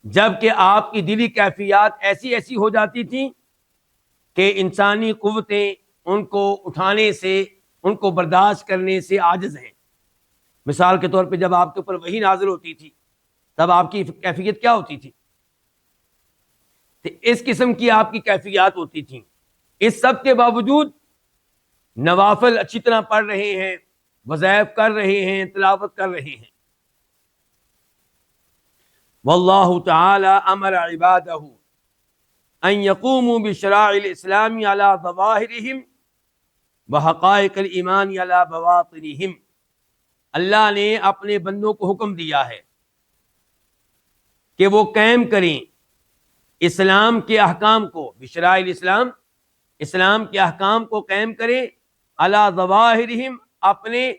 جبکہ آپ کی دلی کیفیات ایسی ہو جاتی تھیں کہ انسانی قوتیں ان کو اٹھانے سے، ان کو برداشت کرنے سے عاجز ہیں۔ مثال کے طور پہ جب آپ کے اوپر وحی نازل ہوتی تھی تب آپ کی کیفیت کیا ہوتی تھی؟ تو اس قسم کی آپ کی کیفیات ہوتی تھیں۔ اس سب کے باوجود نوافل اچھی طرح پڑھ رہے ہیں، وظائف کر رہے ہیں، تلاوت کر رہے ہیں۔ واللہ تعالی امر عبادہ ان یقوموا بشرائع الاسلام علی ظواہرہم وحقائق الایمان علی بواطنہم. اللہ نے اپنے بندوں کو حکم دیا ہے کہ وہ قائم کریں اسلام کے احکام کو، بشرائع الاسلام، اسلام کے احکام کو قائم کریں، علی ظواہرہم، اپنے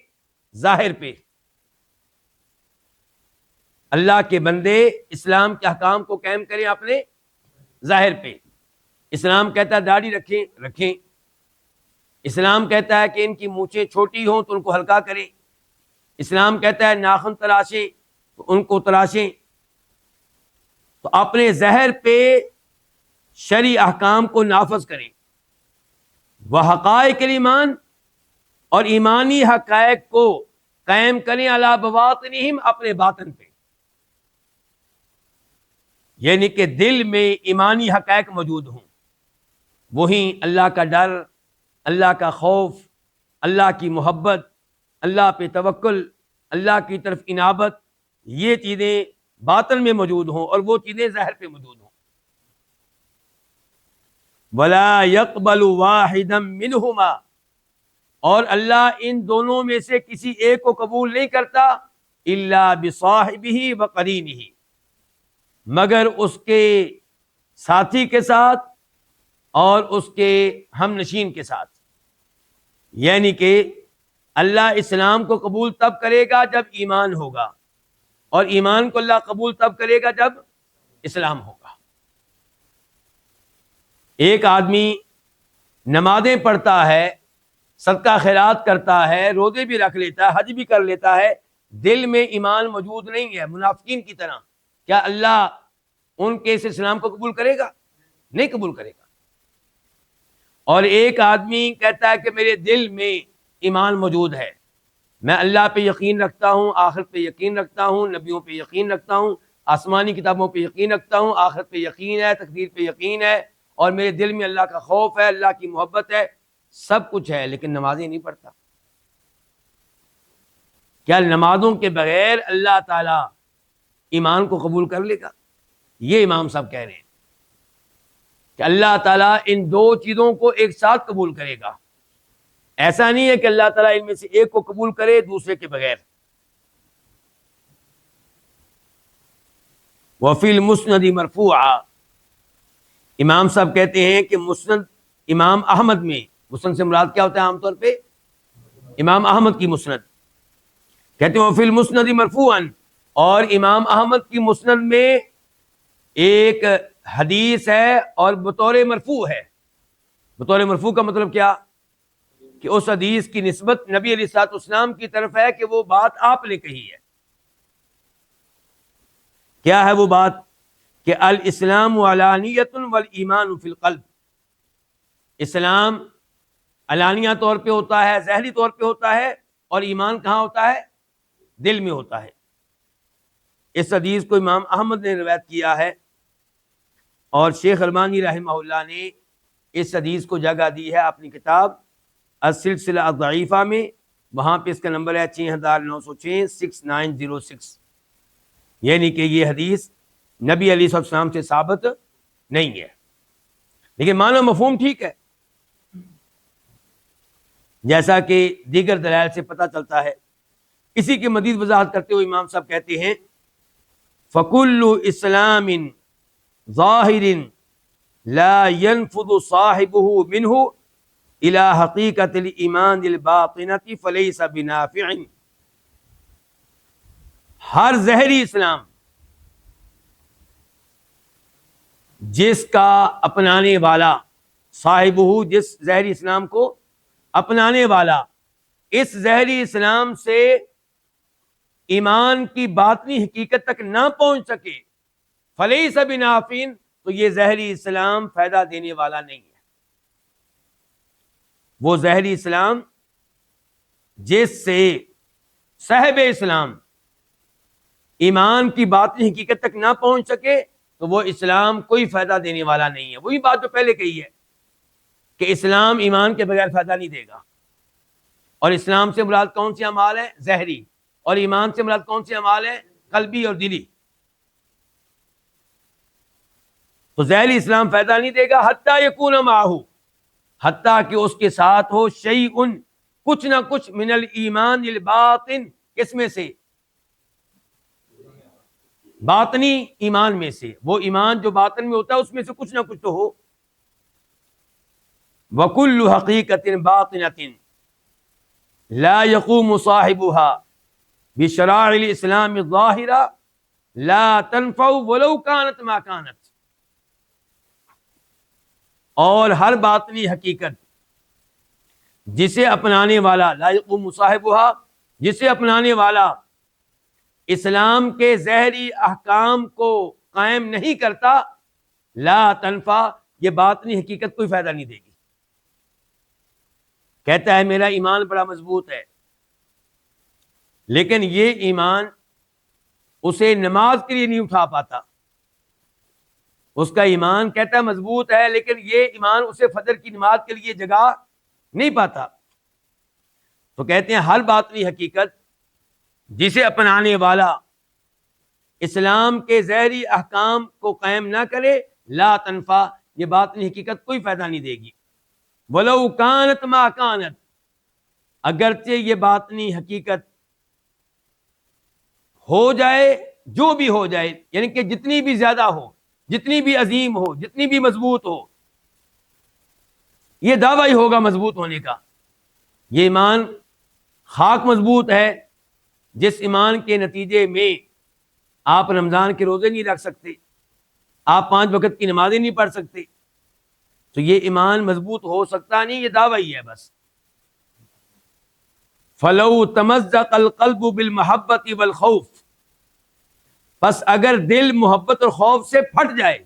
ظاہر پہ. اللہ کے بندے اسلام کے احکام کو قائم کریں اپنے ظاہر پہ. اسلام کہتا ہے داڑھی رکھیں. اسلام کہتا ہے کہ ان کی مونچھیں چھوٹی ہوں تو ان کو ہلکا کریں. اسلام کہتا ہے ناخن تراشیں تو ان کو تراشیں. تو اپنے ظاہر پہ شرعی احکام کو نافذ کریں. وحقائق الایمان، اور ایمانی حقائق کو قائم کریں علی بواطنہم، اپنے باطن پہ. یعنی کہ دل میں ایمانی حقائق موجود ہوں، وہی اللہ کا ڈر، اللہ کا خوف، اللہ کی محبت، اللہ پہ توکل، اللہ کی طرف انابت، یہ چیزیں باطن میں موجود ہوں اور وہ چیزیں ظاہر پہ موجود ہوں. وَلَا يَقْبَلُ وَاحِدًا مِّنْهُمَا، اور اللہ ان دونوں میں سے کسی ایک کو قبول نہیں کرتا، إِلَّا بِصَاحِبِهِ وَقَرِينِهِ، مگر اس کے ساتھی کے ساتھ اور اس کے ہم نشین کے ساتھ. یعنی کہ اللہ اسلام کو قبول تب کرے گا جب ایمان ہوگا، اور ایمان کو اللہ قبول تب کرے گا جب اسلام ہوگا. ایک آدمی نمازیں پڑھتا ہے، صدقہ خیرات کرتا ہے، روزے بھی رکھ لیتا ہے، حج بھی کر لیتا ہے، دل میں ایمان موجود نہیں ہے، منافقین کی طرح، کیا اللہ ان کے اس اسلام کو قبول کرے گا؟ نہیں قبول کرے گا. اور ایک آدمی کہتا ہے کہ میرے دل میں ایمان موجود ہے، میں اللہ پہ یقین رکھتا ہوں، آخرت پہ یقین رکھتا ہوں، نبیوں پہ یقین رکھتا ہوں، آسمانی کتابوں پہ یقین رکھتا ہوں، آخرت پہ یقین ہے، تقدیر پہ یقین ہے، اور میرے دل میں اللہ کا خوف ہے، اللہ کی محبت ہے، سب کچھ ہے، لیکن نمازیں نہیں پڑھتا. کیا نمازوں کے بغیر اللہ تعالی ایمان کو قبول کر لے گا؟ یہ امام صاحب کہہ رہے ہیں کہ اللہ تعالیٰ ان دو چیزوں کو ایک ساتھ قبول کرے گا. ایسا نہیں ہے کہ اللہ تعالیٰ ان میں سے ایک کو قبول کرے دوسرے کے بغیر. وفی المسند مرفوعا، امام صاحب کہتے ہیں کہ مسند امام احمد میں، مسند سے مراد کیا ہوتا ہے عام طور پہ؟ امام احمد کی مسند. کہتے ہیں وفی المسند مرفوعا، اور امام احمد کی مسند میں ایک حدیث ہے اور بطور مرفوع ہے. بطور مرفوع کا مطلب کیا؟ کہ اس حدیث کی نسبت نبی علیہ الصلوۃ والسلام کی طرف ہے کہ وہ بات آپ نے کہی ہے. کیا ہے وہ بات؟ کہ الاسلام علانیۃ والایمان فی القلب. اسلام علانیہ طور پہ ہوتا ہے، ظاہری طور پہ ہوتا ہے، اور ایمان کہاں ہوتا ہے؟ دل میں ہوتا ہے. اس حدیث کو امام احمد نے روایت کیا ہے، اور شیخ البانی رحمہ اللہ نے اس حدیث کو جگہ دی ہے اپنی کتاب السلسلہ الضعیفہ میں. وہاں پہ اس کا نمبر ہے 6906 6906. یعنی کہ یہ حدیث نبی علیہ السلام سے ثابت نہیں ہے، لیکن معنی مفہوم ٹھیک ہے، جیسا کہ دیگر دلائل سے پتہ چلتا ہے. اسی کی مزید وضاحت کرتے ہوئے امام صاحب کہتے ہیں فَكُلُّ إِسْلَامٍ ظَاهِرٍ لَا يَنْفُذُ صَاحِبُهُ مِنْهُ إِلَى حَقِيقَةِ الْإِيمَانِ الْبَاطِنَةِ فَلَيْسَ بِنَافِعٍ. ہر ظاہری اسلام جس کا اپنانے والا، صاحبہ، جس ظاہری اسلام کو اپنانے والا، اس ظاہری اسلام سے ایمان کی باطنی حقیقت تک نہ پہنچ سکے، فلیس بنافع، تو یہ ظاہری اسلام فائدہ دینے والا نہیں ہے. وہ ظاہری اسلام جس سے صاحب اسلام ایمان کی باطنی حقیقت تک نہ پہنچ سکے تو وہ اسلام کوئی فائدہ دینے والا نہیں ہے. وہی بات جو پہلے کہی ہے کہ اسلام ایمان کے بغیر فائدہ نہیں دے گا، اور اسلام سے مراد کون سے اعمال ہیں؟ ظاہری، اور ایمان سے مراد کون سے اعمال ہیں؟ قلبی اور دلی. تو ظاہری اسلام فائدہ نہیں دے گا حتیٰ یکون معہ، حتیٰ کہ اس کے ساتھ ہو شیء کچھ نہ کچھ من الایمان الباطن، کس میں سے؟ باطنی ایمان میں سے، وہ ایمان جو باطن میں ہوتا ہے اس میں سے کچھ نہ کچھ تو ہو. وَكُلُّ حَقِيقَةٍ بَاطِنَةٍ لَا يَقُومُ صَاحِبُهَا بِشَرَائِعِ الْإِسْلَامِ الظَّاهِرَةِ لَا تَنْفَعُ وَلَوْ كَانَتْ مَا كَانَتْ. اور ہر باطنی حقیقت جسے اپنانے والا، لا يقوم صاحبها، جسے اپنانے والا اسلام کے ظاہری احکام کو قائم نہیں کرتا، لا تنفع، یہ باطنی حقیقت کوئی فائدہ نہیں دے گی. کہتا ہے میرا ایمان بڑا مضبوط ہے، لیکن یہ ایمان اسے نماز کے لیے نہیں اٹھا پاتا. اس کا ایمان کہتا ہے مضبوط ہے، لیکن یہ ایمان اسے فجر کی نماز کے لیے جگہ نہیں پاتا. تو کہتے ہیں ہر باطنی حقیقت جسے اپنانے والا اسلام کے ظاہری احکام کو قائم نہ کرے، لا تنفع، یہ باطنی حقیقت کوئی فائدہ نہیں دے گی. وَلَوْ كَانَتْ مَا كَانَتْ، اگرچہ یہ باطنی حقیقت ہو جائے جو بھی ہو جائے، یعنی کہ جتنی بھی زیادہ ہو، جتنی بھی عظیم ہو، جتنی بھی مضبوط ہو، یہ دعویٰ ہی ہوگا مضبوط ہونے کا. یہ ایمان خاک مضبوط ہے جس ایمان کے نتیجے میں آپ رمضان کے روزے نہیں رکھ سکتے، آپ 5 وقت کی نمازیں نہیں پڑھ سکتے. تو یہ ایمان مضبوط ہو سکتا نہیں، یہ دعویٰ ہی ہے بس. فَلَوْ تَمَزَّقَ الْقَلْبُ بِالْمَحَبَّةِ وَالْخَوْفِ، پس اگر دل محبت اور خوف سے پھٹ جائے،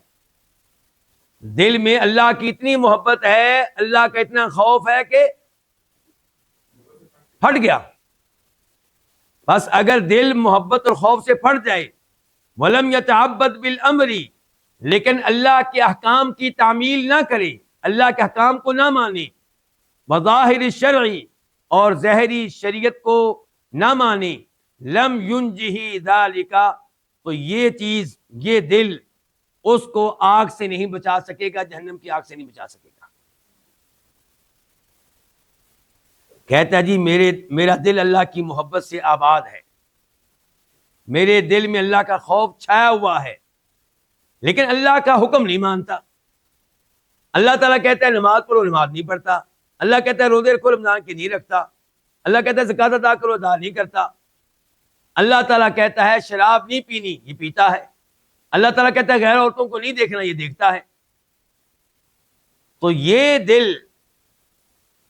دل میں اللہ کی اتنی محبت ہے، اللہ کا اتنا خوف ہے کہ پھٹ گیا. بس اگر دل محبت اور خوف سے پھٹ جائے، وَلَمْ يَتَعَبَّدْ بِالْأَمْرِ، لیکن اللہ کے احکام کی تعمیل نہ کرے، اللہ کے احکام کو نہ مانے، وَظَاهِرِ الشَّرْعِ، اور ظاہری شریعت کو نہ مانے، لَمْ يُنْجِهِ ذَلِكَ، تو یہ چیز، یہ دل اس کو آگ سے نہیں بچا سکے گا، جہنم کی آگ سے نہیں بچا سکے گا. کہتا ہے جی میرا دل اللہ کی محبت سے آباد ہے، میرے دل میں اللہ کا خوف چھایا ہوا ہے، لیکن اللہ کا حکم نہیں مانتا. اللہ تعالیٰ کہتا ہے نماز پڑھو، نماز نہیں پڑھتا. اللہ کہتا ہے روزے رکھو، رمضان کے نہیں رکھتا. اللہ کہتا ہے زکوٰۃ ادا کرو، ادا نہیں کرتا. اللہ تعالیٰ کہتا ہے شراب نہیں پینی، یہ پیتا ہے. اللہ تعالیٰ کہتا ہے غیر عورتوں کو نہیں دیکھنا، یہ دیکھتا ہے. تو یہ دل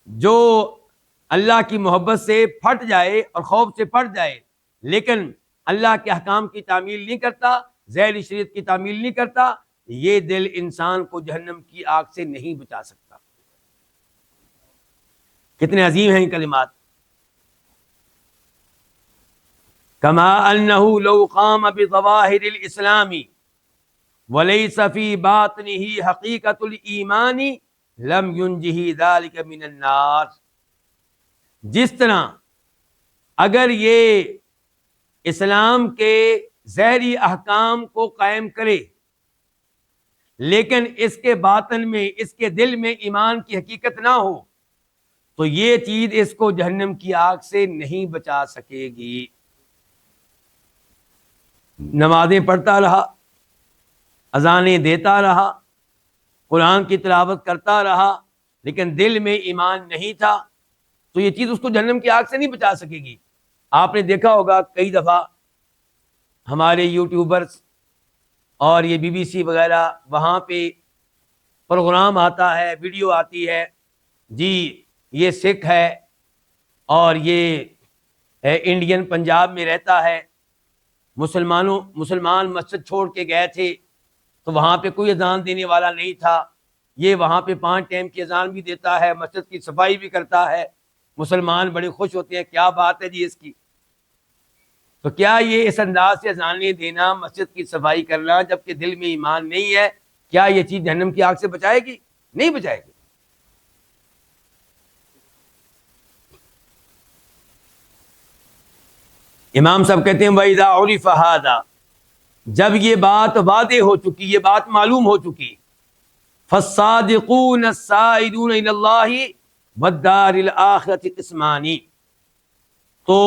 جو اللہ کی محبت سے پھٹ جائے اور خوف سے پھٹ جائے، لیکن اللہ کے احکام کی تعمیل نہیں کرتا، ظاہری شریعت کی تعمیل نہیں کرتا، یہ دل انسان کو جہنم کی آگ سے نہیں بچا سکتا. کتنے عظیم ہیں یہ کلمات. کما انہ لو قام بظواہر الاسلام ولیس فی باطنہ حقیقت الایمان لم ینجہ ذلک من النار. جس طرح اگر یہ اسلام کے ظاہری احکام کو قائم کرے، لیکن اس کے باطن میں، اس کے دل میں ایمان کی حقیقت نہ ہو، تو یہ چیز اس کو جہنم کی آگ سے نہیں بچا سکے گی. نمازیں پڑھتا رہا، اذانیں دیتا رہا، قرآن کی تلاوت کرتا رہا، لیکن دل میں ایمان نہیں تھا، تو یہ چیز اس کو جہنم کی آگ سے نہیں بچا سکے گی. آپ نے دیکھا ہوگا کئی دفعہ ہمارے یوٹیوبرز اور یہ BBC وغیرہ، وہاں پہ پروگرام آتا ہے، ویڈیو آتی ہے، جی یہ سکھ ہے اور یہ انڈین پنجاب میں رہتا ہے، مسلمان مسجد چھوڑ کے گئے تھے تو وہاں پہ کوئی اذان دینے والا نہیں تھا، یہ وہاں پہ 5 ٹائم کی اذان بھی دیتا ہے، مسجد کی صفائی بھی کرتا ہے، مسلمان بڑے خوش ہوتے ہیں، کیا بات ہے جی اس کی. تو کیا یہ اس انداز سے اذانیں دینا، مسجد کی صفائی کرنا، جبکہ دل میں ایمان نہیں ہے، کیا یہ چیز جہنم کی آگ سے بچائے گی؟ نہیں بچائے گی. امام صاحب کہتے ہیں وَإِذَا عُرِفَ هَذَا، جب یہ بات واضح ہو چکی، یہ بات معلوم ہو چکی، فالصادقون السائرون الی اللہ والدار الآخرۃ قسمان، تو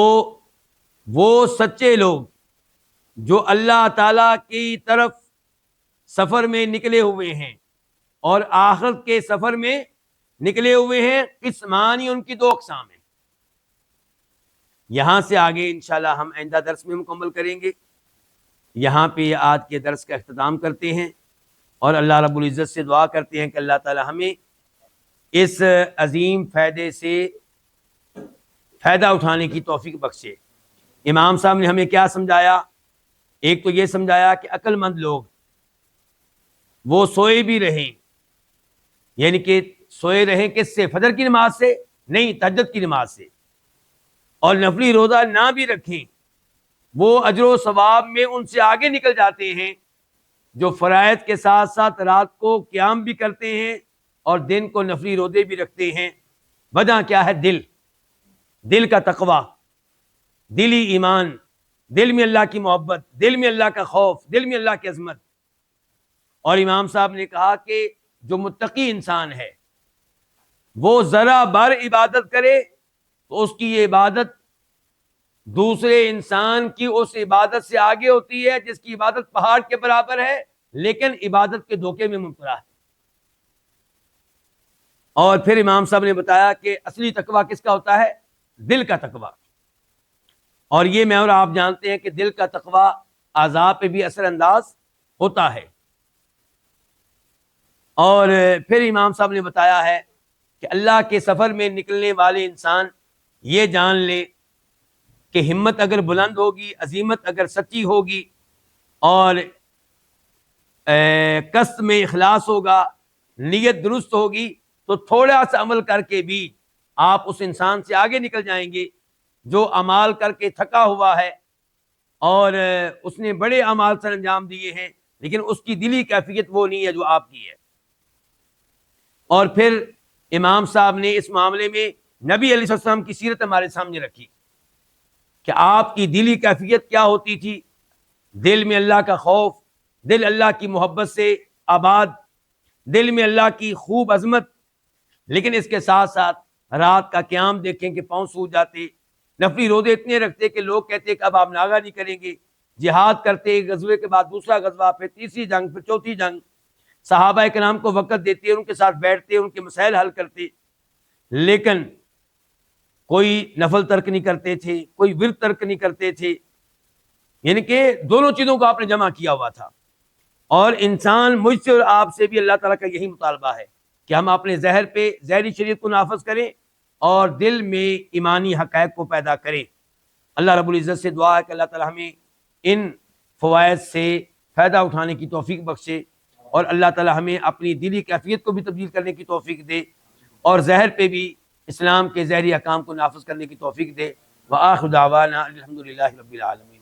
وہ سچے لوگ جو اللہ تعالی کی طرف سفر میں نکلے ہوئے ہیں اور آخرت کے سفر میں نکلے ہوئے ہیں، قسمانی ان کی دو اقسام ہیں۔ یہاں سے آگے انشاءاللہ ہم آئندہ درس میں مکمل کریں گے۔ یہاں پہ آج کے درس کا اختتام کرتے ہیں اور اللہ رب العزت سے دعا کرتے ہیں کہ اللہ تعالی ہمیں اس عظیم فائدے سے فائدہ اٹھانے کی توفیق بخشے۔ امام صاحب نے ہمیں کیا سمجھایا؟ ایک تو یہ سمجھایا کہ عقل مند لوگ وہ سوئے بھی رہیں، یعنی کہ سوئے رہیں کس سے؟ فجر کی نماز سے نہیں، تہجد کی نماز سے، اور نفلی روزہ نہ بھی رکھیں، وہ اجر و ثواب میں ان سے آگے نکل جاتے ہیں جو فرائض کے ساتھ ساتھ رات کو قیام بھی کرتے ہیں اور دن کو نفلی روزے بھی رکھتے ہیں۔ وجہ کیا ہے؟ دل کا تقوی، دلی ایمان، دل میں اللہ کی محبت، دل میں اللہ کا خوف، دل میں اللہ کی عظمت۔ اور امام صاحب نے کہا کہ جو متقی انسان ہے وہ ذرا بر عبادت کرے تو اس کی یہ عبادت دوسرے انسان کی اس عبادت سے آگے ہوتی ہے جس کی عبادت پہاڑ کے برابر ہے لیکن عبادت کے دھوکے میں مبتلا ہے۔ اور پھر امام صاحب نے بتایا کہ اصلی تقویٰ کس کا ہوتا ہے؟ دل کا تقویٰ۔ اور یہ میں اور آپ جانتے ہیں کہ دل کا تقویٰ اعضاء پہ بھی اثر انداز ہوتا ہے۔ اور پھر امام صاحب نے بتایا ہے کہ اللہ کے سفر میں نکلنے والے انسان یہ جان لے کہ ہمت اگر بلند ہوگی، عزیمت اگر سچی ہوگی اور قصد میں اخلاص ہوگا، نیت درست ہوگی، تو تھوڑا سا عمل کر کے بھی آپ اس انسان سے آگے نکل جائیں گے جو اعمال کر کے تھکا ہوا ہے اور اس نے بڑے اعمال سر انجام دیے ہیں لیکن اس کی دلی کیفیت وہ نہیں ہے جو آپ کی ہے۔ اور پھر امام صاحب نے اس معاملے میں نبی علیہ السلام کی سیرت ہمارے سامنے رکھی کہ آپ کی دلی کیفیت کیا ہوتی تھی۔ دل میں اللہ کا خوف، دل اللہ کی محبت سے آباد، دل میں اللہ کی خوب عظمت، لیکن اس کے ساتھ ساتھ رات کا قیام دیکھیں کہ پاؤں سوج جاتے، نفلی روزے اتنے رکھتے کہ لوگ کہتے کہ اب آپ ناغہ نہیں کریں گے، جہاد کرتے، غزوے کے بعد دوسرا غزوہ، پھر تیسری جنگ، پھر چوتھی جنگ، صحابہ کرام کو وقت دیتے، ان کے ساتھ بیٹھتے، ان کے مسائل حل کرتے، لیکن کوئی نفل ترک نہیں کرتے تھے، کوئی ورد ترک نہیں کرتے تھے، یعنی کہ دونوں چیزوں کو آپ نے جمع کیا ہوا تھا۔ اور انسان مجھ سے اور آپ سے بھی اللہ تعالیٰ کا یہی مطالبہ ہے کہ ہم اپنے ذہن پہ ظاہری شریعت کو نافذ کریں اور دل میں ایمانی حقائق کو پیدا کریں۔ اللہ رب العزت سے دعا ہے کہ اللہ تعالیٰ ہمیں ان فوائد سے فائدہ اٹھانے کی توفیق بخشے اور اللہ تعالیٰ ہمیں اپنی دلی کیفیت کو بھی تبدیل کرنے کی توفیق دے اور ظاہر پہ بھی اسلام کے ظاہری احکام کو نافذ کرنے کی توفیق دے۔ وآخر دعوانا الحمدللہ رب العالمین۔